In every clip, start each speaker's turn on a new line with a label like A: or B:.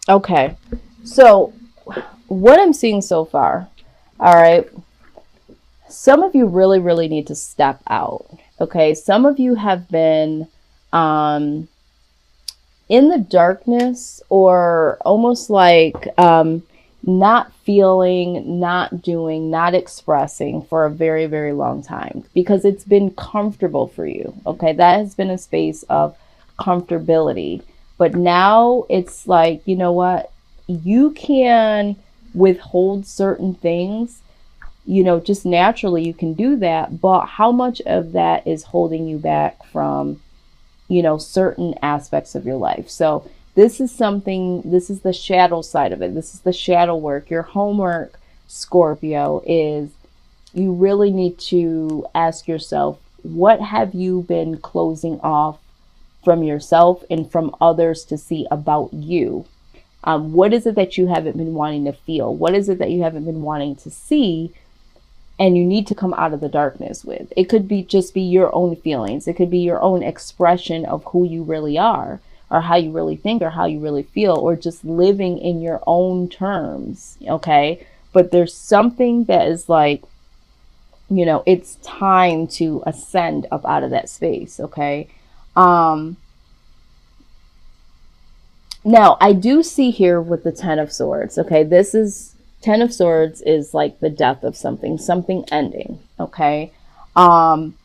A: Okay. So, what I'm seeing so far, all right, some of you really, really need to step out. Okay. Some of you have been um, in the darkness or almost like not feeling, not doing, not expressing for a very, very long time because it's been comfortable for you. Okay. That has been a space of comfortability. But now it's like, you know what? You can withhold certain things, just naturally you can do that. But how much of that is holding you back from certain aspects of your life? So this is something, this is the shadow side of it. This is the shadow work. Your homework, Scorpio, is you really need to ask yourself, what have you been closing off from yourself and from others to see about you? What is it that you haven't been wanting to feel? What is it that you haven't been wanting to see? And you need to come out of the darkness with. It could be just be your own feelings. It could be your own expression of who you really are, or how you really think, or how you really feel, or just living in your own terms. Okay. But there's something that is like, it's time to ascend up out of that space. Okay. Um, Now, I do see here with the Ten of Swords, okay, this is Ten of Swords is like the death of something, something ending, okay? Um,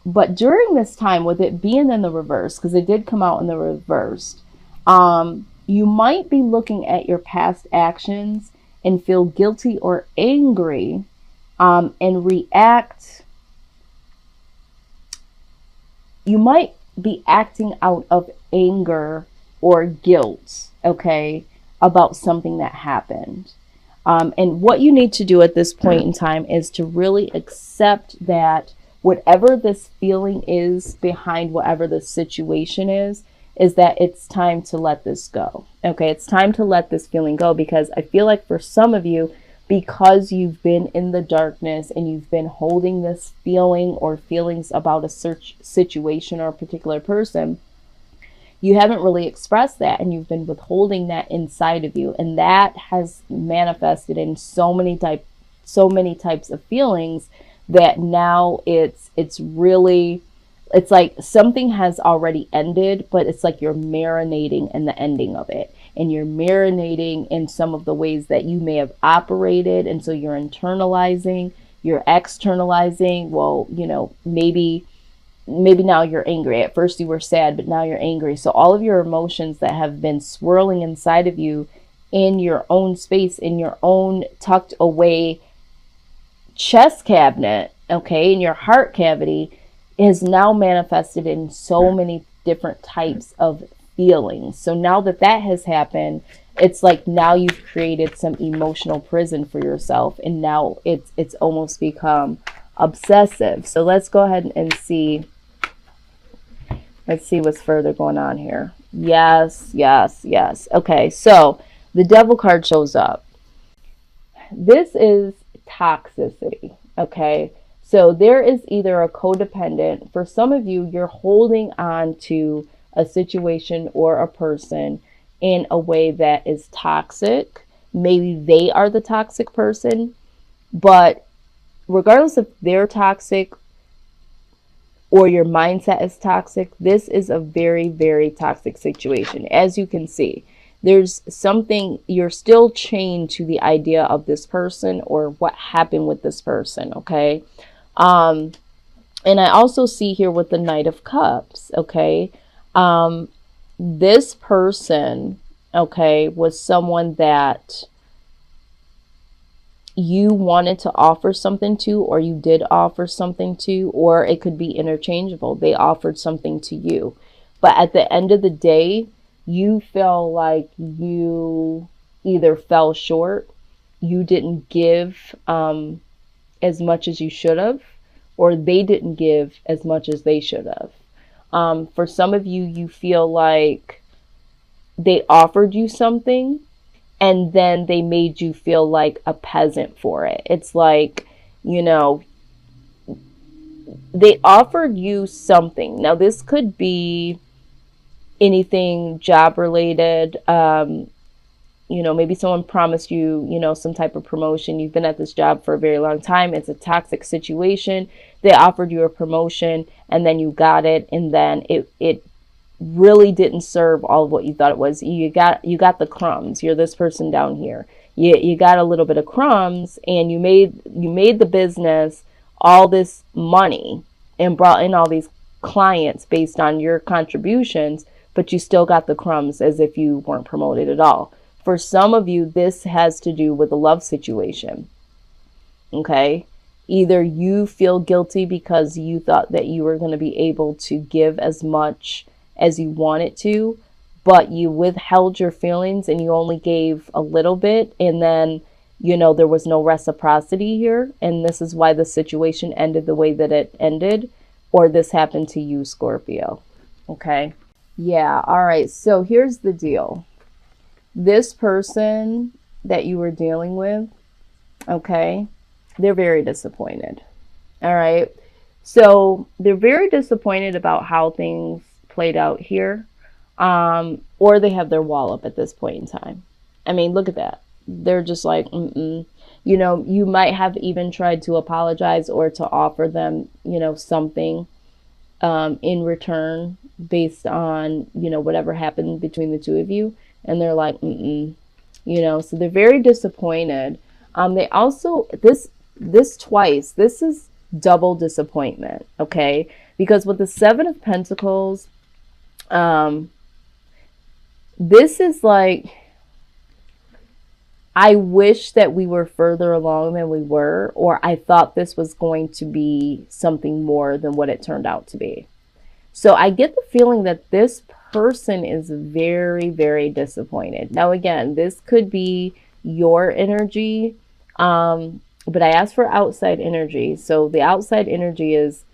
A: but during this time, with it being in the reverse, because it did come out in the reverse, you might be looking at your past actions and feel guilty or angry, and react. You might be acting out of anger or guilt, okay, about something that happened. And what you need to do at this point in time is to really accept that whatever this feeling is behind whatever the situation is that it's time to let this go. Okay, it's time to let this feeling go, because I feel like for some of you, because you've been in the darkness and you've been holding this feeling or feelings about a search situation or a particular person, you haven't really expressed that and you've been withholding that inside of you, and that has manifested in so many types of feelings that now it's really, it's like something has already ended, but it's like you're marinating in the ending of it, and you're marinating in some of the ways that you may have operated, and so you're internalizing, you're externalizing. Well, maybe now you're angry. At first you were sad, but now you're angry. So all of your emotions that have been swirling inside of you in your own space, in your own tucked away chest cabinet, okay, in your heart cavity, is now manifested in so many different types of feelings. So now that that has happened, it's like now you've created some emotional prison for yourself, and now it's almost become obsessive. So let's go ahead and see. Let's see what's further going on here. Yes, yes, yes. Okay, so the devil card shows up. This is toxicity. Okay, so there is either a codependent. For some of you, you're holding on to a situation or a person in a way that is toxic. Maybe they are the toxic person, but regardless if they're toxic or your mindset is toxic, this is a very, very toxic situation. As you can see, there's something, you're still chained to the idea of this person or what happened with this person, okay? Um, and I also see here with the Knight of Cups, okay? Um, this person, okay, was someone that you wanted to offer something to, or you did offer something to, or it could be interchangeable. They offered something to you. But at the end of the day, you feel like you either fell short, you didn't give as much as you should have, or they didn't give as much as they should have. For some of you, you feel like they offered you something and then they made you feel like a peasant for it. It's like, you know, they offered you something. Now, this could be anything job related. Maybe someone promised you, some type of promotion. You've been at this job for a very long time. It's a toxic situation. They offered you a promotion and then you got it. And then it really didn't serve all of what you thought it was. You got the crumbs. You're this person down here. You got a little bit of crumbs, and you made the business all this money and brought in all these clients based on your contributions, but you still got the crumbs as if you weren't promoted at all. For some of you, this has to do with a love situation. Okay? Either you feel guilty because you thought that you were going to be able to give as much as you wanted to, but you withheld your feelings and you only gave a little bit, and then there was no reciprocity here, and this is why the situation ended the way that it ended, or this happened to you, Scorpio. Okay? Yeah, all right. So here's the deal. This person that you were dealing with, okay, they're very disappointed. All right? So they're very disappointed about how things played out here, or they have their wall up at this point in time. I mean, look at that. They're just like, you might have even tried to apologize or to offer them, something in return based on, whatever happened between the two of you. And they're like, so they're very disappointed. They also, this twice, this is double disappointment, okay? Because with the Seven of Pentacles, this is like, I wish that we were further along than we were, or I thought this was going to be something more than what it turned out to be. So I get the feeling that this person is very, very disappointed. Now, again, this could be your energy, but I asked for outside energy. So the outside energy is,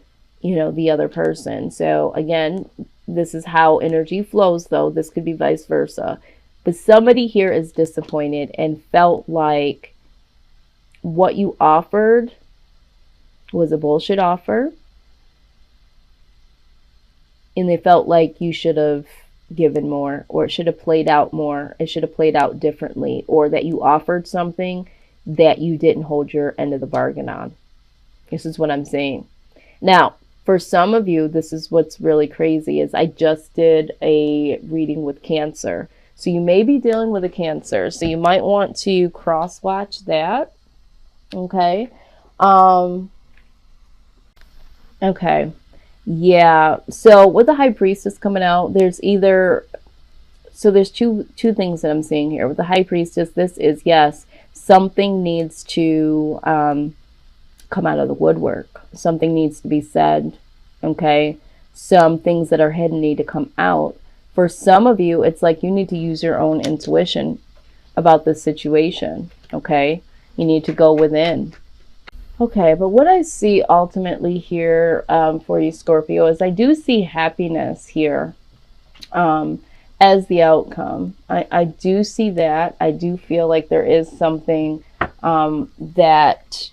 A: the other person. So again, this is how energy flows, though. This could be vice versa. But somebody here is disappointed and felt like what you offered was a bullshit offer. And they felt like you should have given more, or it should have played out more. It should have played out differently, or that you offered something that you didn't hold your end of the bargain on. This is what I'm saying. Now, for some of you, this is what's really crazy is I just did a reading with Cancer. So you may be dealing with a Cancer. So you might want to cross-watch that. Okay. Okay. Yeah. So with the High Priestess coming out, there's either... So there's two things that I'm seeing here. With the High Priestess, this is, yes, something needs to come out of the woodwork. Something needs to be said. Okay. Some things that are hidden need to come out. For some of you, it's like you need to use your own intuition about this situation, okay? You need to go within. Okay, but what I see ultimately here for you, Scorpio, is I do see happiness here as the outcome. I do see that. I do feel like there is something that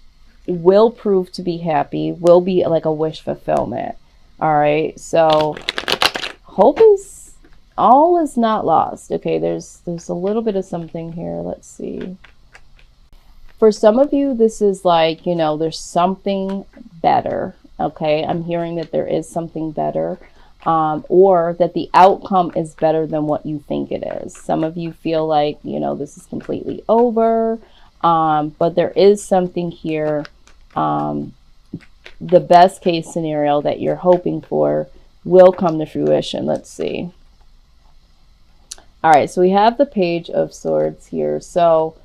A: will prove to be happy, will be like a wish fulfillment. All right, so hope is... all is not lost. Okay, there's a little bit of something here. Let's see. For some of you, this is like, there's something better. Okay, I'm hearing that there is something better, or that the outcome is better than what you think it is. Some of you feel like, this is completely over, but there is something here. The best case scenario that you're hoping for will come to fruition. Let's see. All right, so we have the Page of Swords here. So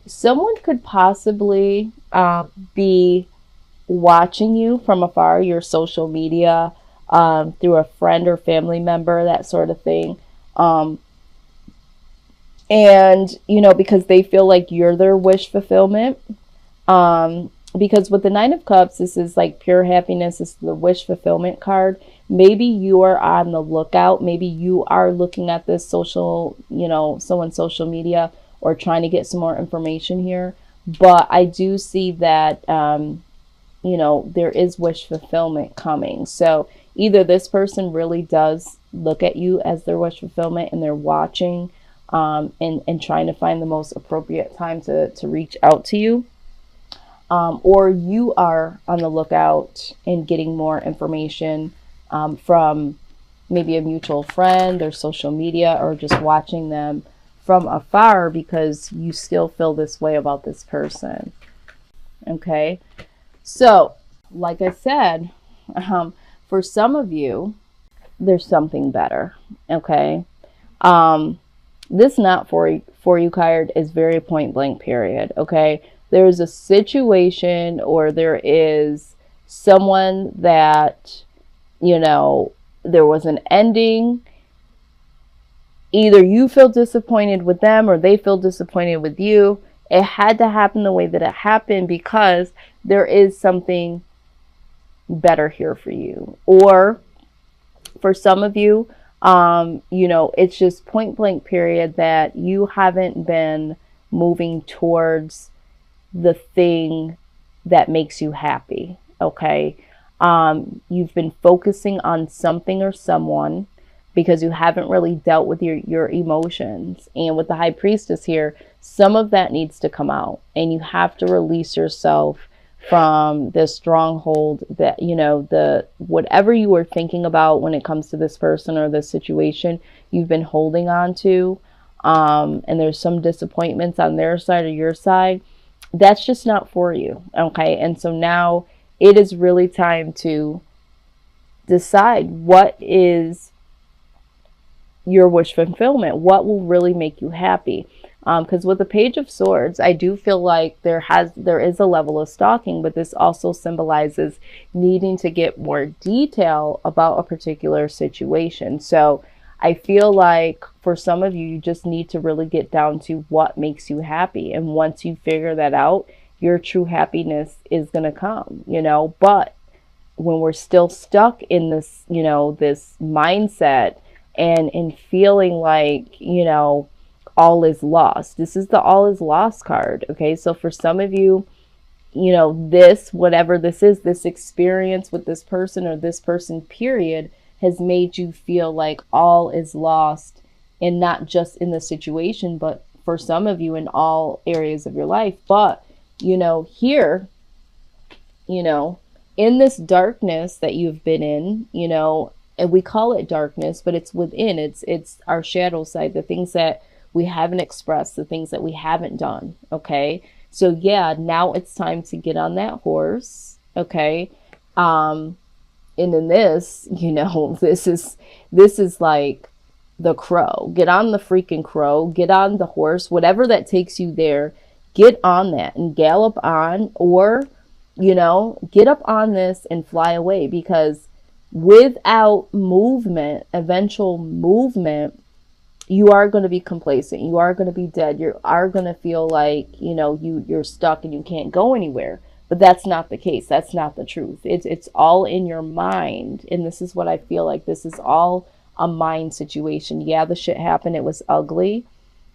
A: someone could possibly be watching you from afar, your social media, through a friend or family member, that sort of thing. And, because they feel like you're their wish fulfillment. Because with the Nine of Cups, this is like pure happiness. This is the wish fulfillment card. Maybe you are on the lookout. Maybe you are looking at this someone's social media, or trying to get some more information here. But I do see that, there is wish fulfillment coming. So either this person really does look at you as their wish fulfillment, and they're watching, and trying to find the most appropriate time to reach out to you. Or you are on the lookout and getting more information from maybe a mutual friend or social media, or just watching them from afar because you still feel this way about this person. Okay. So, like I said, for some of you, there's something better. Okay. This not for you card is very point blank, period. Okay. There's a situation, or there is someone that, there was an ending. Either you feel disappointed with them or they feel disappointed with you. It had to happen the way that it happened because there is something better here for you. Or for some of you, it's just point blank, period, that you haven't been moving towards the thing that makes you happy. Okay. You've been focusing on something or someone because you haven't really dealt with your emotions. And with the High Priestess here, some of that needs to come out, and you have to release yourself from the stronghold that, the whatever you were thinking about when it comes to this person or this situation, you've been holding on to. And there's some disappointments on their side or your side. That's just not for you. Okay. And so now it is really time to decide what is your wish fulfillment. What will really make you happy? Because with the Page of Swords, I do feel like there is a level of stalking, but this also symbolizes needing to get more detail about a particular situation. So I feel like for some of you, you just need to really get down to what makes you happy. And once you figure that out, your true happiness is going to come, But when we're still stuck in this, this mindset and in feeling like, all is lost. This is the all is lost card. Okay. So for some of you, this, whatever this is, this experience with this person or this person, period, has made you feel like all is lost, and not just in the situation, but for some of you in all areas of your life. But, here, in this darkness that you've been in, and we call it darkness, but it's within, it's our shadow side, the things that we haven't expressed, the things that we haven't done. Okay. So yeah, now it's time to get on that horse. Okay. And in this, this is like the crow. Get on the freaking crow, get on the horse, whatever that takes you there, get on that and gallop on, or, get up on this and fly away, because without movement, eventual movement, you are going to be complacent. You are going to be dead. You are going to feel like, you're stuck and you can't go anywhere. But that's not the case. That's not the truth. It's all in your mind. And this is what I feel like. This is all a mind situation. Yeah, the shit happened. It was ugly.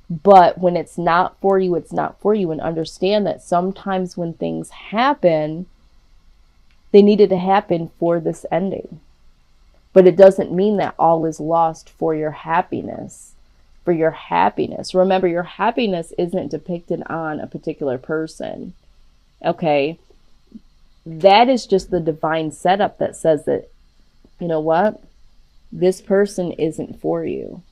A: But when it's not for you, it's not for you. And understand that sometimes when things happen, they needed to happen for this ending. But it doesn't mean that all is lost for your happiness. For your happiness. Remember, your happiness isn't depicted on a particular person. Okay? That is just the divine setup that says that, you know what? This person isn't for you.